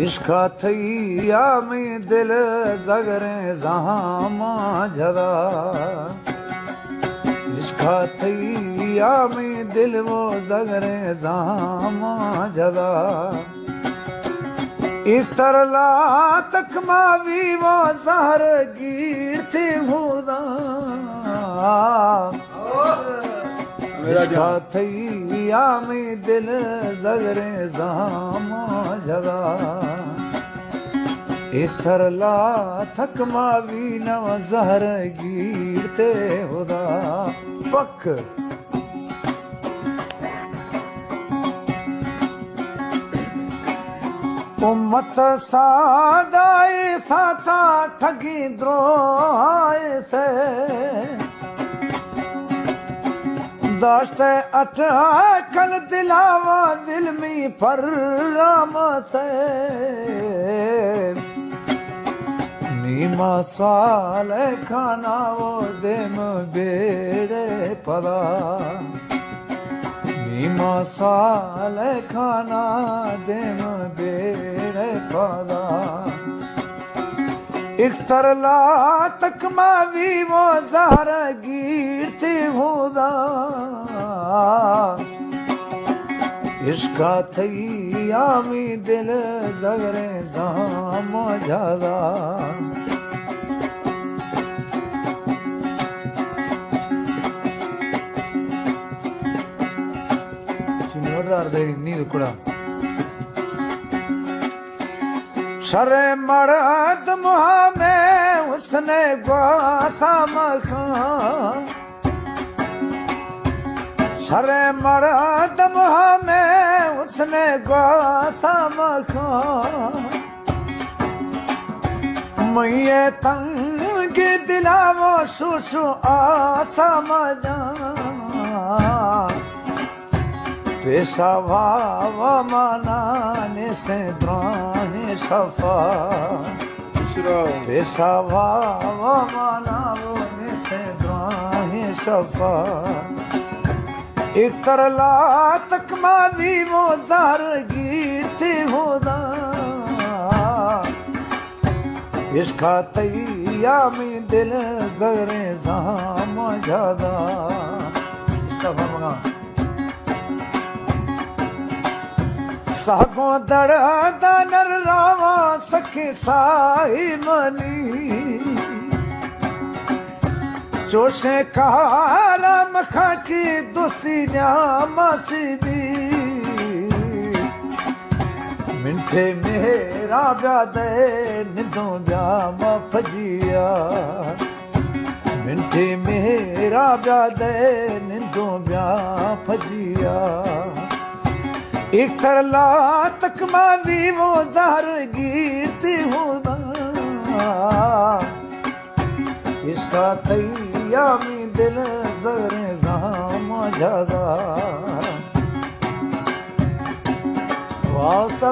इश्का थैया में दिल जगरे जहामा झरा इश्का थैया में दिल वो जगरे जहामा झरा इस तरला तक मावी वो जहर गिरते हुदा इश्का थैया में दिल जगरे जहामा झरा इथरला थक मावी नव जहर गिरते हुदा पक उम्मत सादाए साथा ठगी द्रोहाए से दाश्त अठ कल दिलावा दिल में पर राम से नीमा स्वाल खाना वो देम बेड़े परा नीमा स्वाल खाना देम बेड़े परा इख्तरला तक मावी वो जहर गिरते हुदा इश्का थैया में दिल जगरे जाम ज्यादा नींद कुड़ा शरे मर्द मुहा में उसने ग्वाथा मखान शरे मर्द मुहा में उसने ग्वाथा मखान मैये तंग दिलावो सुसु आसा मजा पेशा भाव मनाने से द्राने शफा पेशा भाव मनाने से द्राने शफा एक तरला तक मावी वो जहर गिरते हुदा इश्का तैया में दिल जगरे जाम ज्यादा इसका भावना सागो दर्द नर रावा सखे साई मनी जोशे काला मखा की दोस्ती न्यामा सीधी मिंठे मेरा ब्यादे निदों ब्यामा फजिया मिंठे मेरा ब्यादे निदों ब्या फजिया एक तरला तक मावी वो जहर गिरती हुदा इसका तैया में दिल जगरे जाम ज्यादा वास्ता